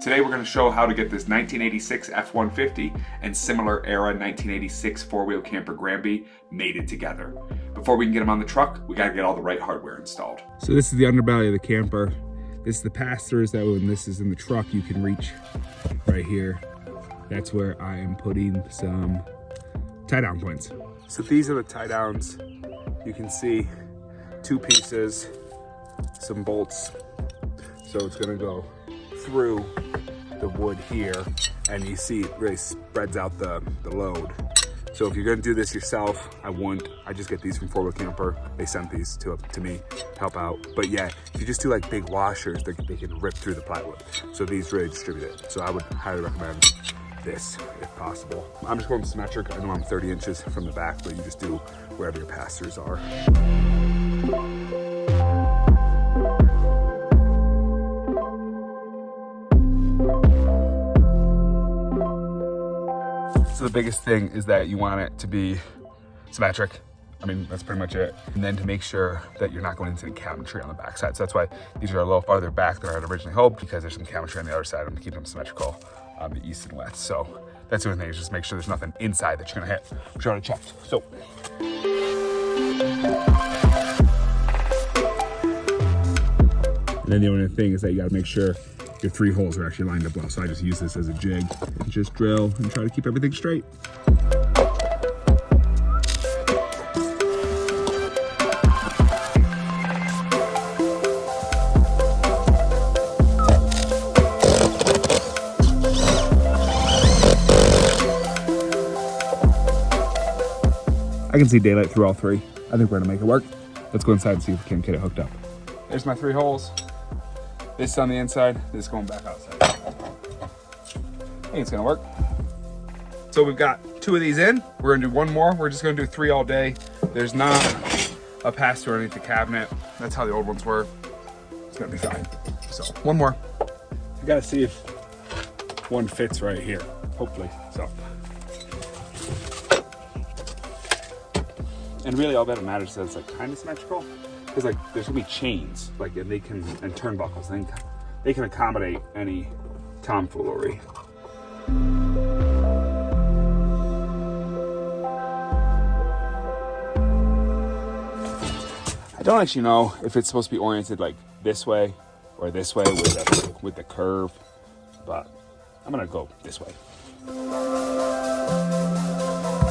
Today we're going to show how to get this 1986 F-150 and similar era 1986 four-wheel camper Grandby mated together. Before we can get them on the truck, we got to get all the right hardware installed. So this is the underbelly of the camper. This is the pass-throughs that when this is in the truck you can reach right here. That's where I am putting some tie-down points. So these are the tie-downs. You can see 2 pieces, some bolts. So it's going to go through the wood here, and you see it really spreads out the load. So if you're gonna do this yourself, I just get these from Four Wheel Camper. They sent these to me to help out. But yeah, if you just do like big washers, they can rip through the plywood. So these really distribute it. So I would highly recommend this if possible. I'm just going symmetric. I know I'm 30 inches from the back, but you just do wherever your pass-throughs are. So the biggest thing is that you want it to be symmetric. I mean, that's pretty much it. And then to make sure that you're not going into the cabinetry on the back side. So that's why these are a little farther back than I had originally hoped, because there's some cabinetry on the other side. I'm gonna keep them symmetrical on the east and west. So that's the only thing, is just make sure there's nothing inside that you're gonna hit, which I already checked. So. And then the only thing is that you gotta make sure your 3 holes are actually lined up well. So I just use this as a jig and just drill and try to keep everything straight. I can see daylight through all 3. I think we're gonna make it work. Let's go inside and see if we can get it hooked up. There's my 3 holes. This on the inside, this going back outside. I think it's gonna work. So we've got 2 of these in. We're gonna do 1 more. We're just gonna do 3 all day. There's not a pass-through underneath the cabinet. That's how the old ones were. It's gonna be fine. So 1 more. I gotta see if 1 fits right here, hopefully. So. And really all that matters is that it's like kind of symmetrical. Because like there's gonna be chains, like, and turnbuckles, and they can accommodate any tomfoolery. I don't actually know if it's supposed to be oriented like this way or this way with the curve, but I'm gonna go this way.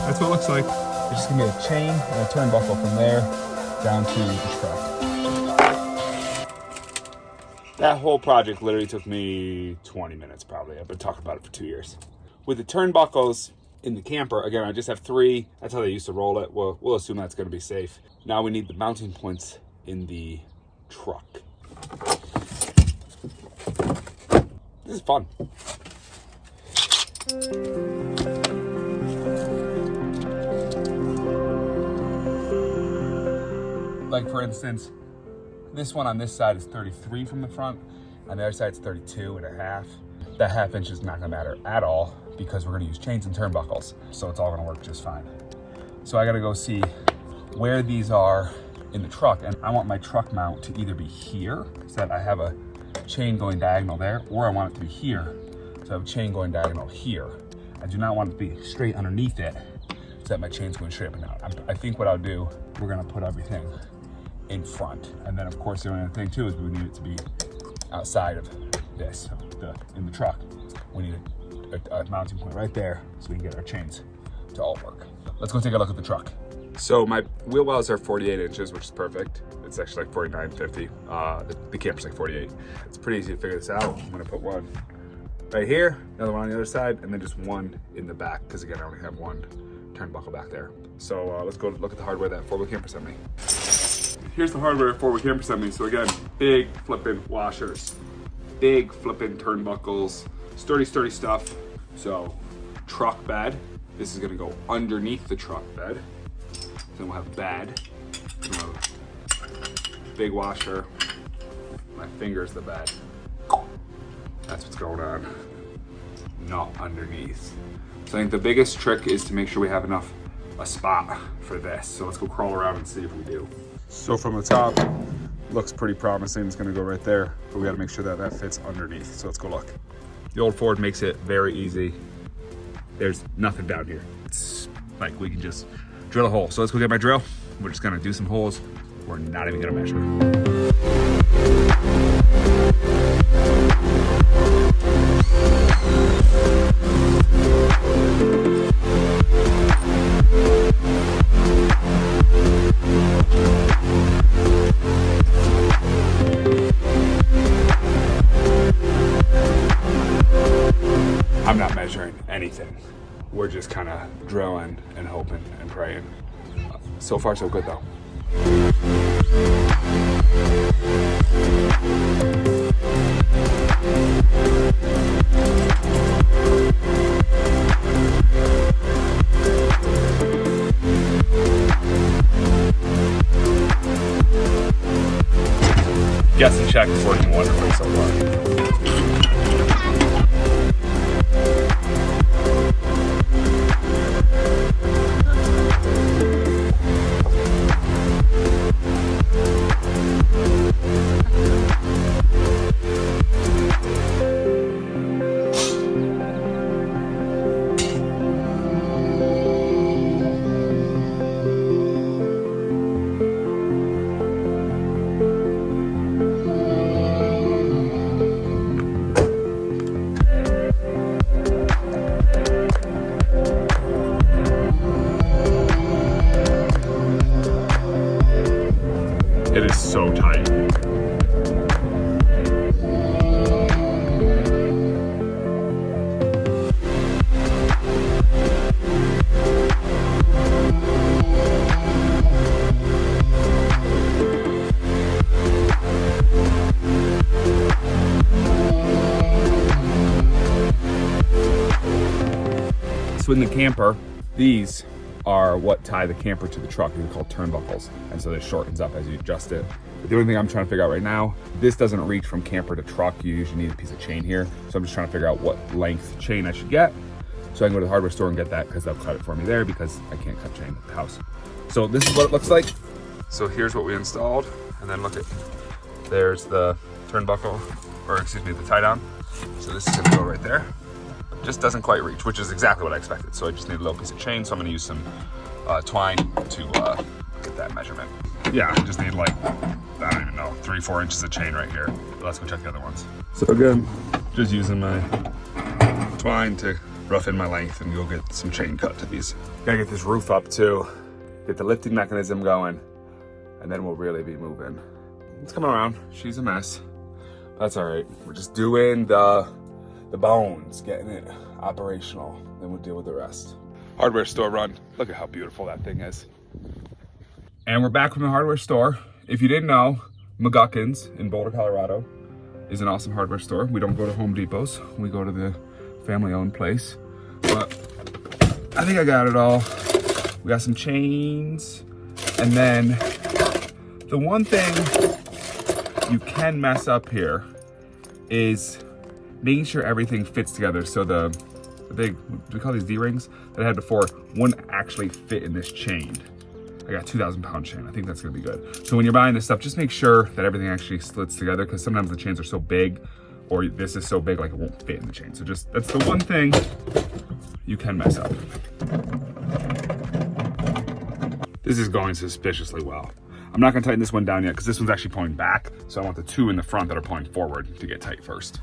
That's what it looks like. There's just gonna be a chain and a turnbuckle from there down to the truck. That whole project literally took me 20 minutes probably. I've been talking about it for 2 years. With the turnbuckles in the camper, again, I just have 3. That's how they used to roll it. Well, we'll assume that's gonna be safe. Now we need the mounting points in the truck. This is fun. Like for instance, this one on this side is 33 from the front, and the other side's 32.5. That ½ inch is not gonna matter at all because we're gonna use chains and turnbuckles. So it's all gonna work just fine. So I gotta go see where these are in the truck, and I want my truck mount to either be here, so that I have a chain going diagonal there, or I want it to be here, so I have a chain going diagonal here. I do not want it to be straight underneath it, so that my chain's going straight up and down. I think what I'll do, we're gonna put everything in front. And then of course the only other thing too is we need it to be outside of this, in the truck. We need a mounting point right there so we can get our chains to all work. Let's go take a look at the truck. So my wheel wells are 48 inches, which is perfect. It's actually like 49.50. The camper's like 48. It's pretty easy to figure this out. I'm gonna put 1 right here, another 1 on the other side, and then just 1 in the back, because again, I only have 1 turnbuckle back there. So let's go look at the hardware that Four Wheel Camper sent me. Here's the hardware Four Wheel Camper sent me. So again, big flipping washers, big flipping turnbuckles, sturdy stuff. So truck bed, this is gonna go underneath the truck bed. Then we'll have bed, big washer, my finger's the bed. That's what's going on, not underneath. So I think the biggest trick is to make sure we have a spot for this. So let's go crawl around and see if we do. So from the top, looks pretty promising. It's gonna go right there, but we gotta make sure that that fits underneath. So let's go look. The old Ford makes it very easy. There's nothing down here. It's like we can just drill a hole. So let's go get my drill. We're just gonna do some holes. We're not even gonna measure. I'm not measuring anything. We're just kind of drilling and hoping and praying. So far, so good though. Guess and check is working wonderfully so far. It is so tight. So in the camper, these are what tie the camper to the truck. They're called turnbuckles, and so this shortens up as you adjust it. But the only thing I'm trying to figure out right now, this doesn't reach from camper to truck. You usually need a piece of chain here, so I'm just trying to figure out what length chain I should get, so I can go to the hardware store and get that, because they'll cut it for me there, because I can't cut chain at the house. So this is what it looks like. So here's what we installed, and then look at, there's the turnbuckle, or excuse me, the tie down. So this is gonna go right there. Just doesn't quite reach, which is exactly what I expected. So I just need a little piece of chain, so I'm gonna use some twine to get that measurement. Yeah, I just need like, I don't even know, 3-4 inches of chain right here. Let's go check the other ones. So again, just using my twine to rough in my length and go get some chain cut to these. Gotta get this roof up too, get the lifting mechanism going, and then we'll really be moving. It's coming around, she's a mess. That's all right, we're just doing the bones, getting it operational, then we'll deal with the rest. Hardware store run. Look at how beautiful that thing is. And we're back from the hardware store. If you didn't know, McGuckins in Boulder, Colorado is an awesome hardware store. We don't go to Home Depots. We go to the family-owned place. But I think I got it all. We got some chains. And then the one thing you can mess up here is making sure everything fits together. So the big, do we call these D-rings that I had before, wouldn't actually fit in this chain. I got 2,000 pound chain. I think that's gonna be good. So when you're buying this stuff, just make sure that everything actually slits together, because sometimes the chains are so big, or this is so big, like it won't fit in the chain. So just, that's the one thing you can mess up. This is going suspiciously well. I'm not gonna tighten this one down yet, because this one's actually pulling back. So I want the two in the front that are pulling forward to get tight first.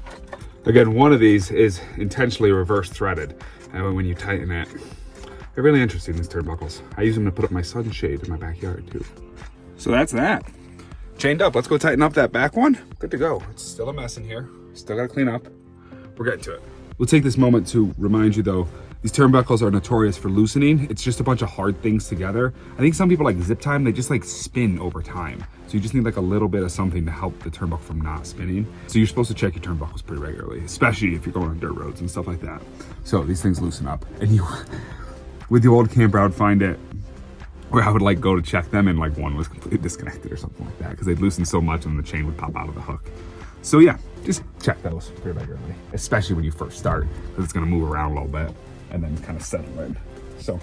Again, one of these is intentionally reverse threaded. And when you tighten it, they're really interesting, these turnbuckles. I use them to put up my sunshade in my backyard too. So that's that. Chained up, let's go tighten up that back one. Good to go. It's still a mess in here. Still gotta clean up. We're getting to it. We'll take this moment to remind you though, these turnbuckles are notorious for loosening. It's just a bunch of hard things together. I think some people like zip time, they just like spin over time. So you just need like a little bit of something to help the turnbuckle from not spinning. So you're supposed to check your turnbuckles pretty regularly, especially if you're going on dirt roads and stuff like that. So these things loosen up. And you, with the old camper, I would find it where I would like go to check them and like one was completely disconnected or something like that, because they'd loosen so much and the chain would pop out of the hook. So yeah, just check those pretty regularly, especially when you first start, because it's gonna move around a little bit and then kind of settle in. So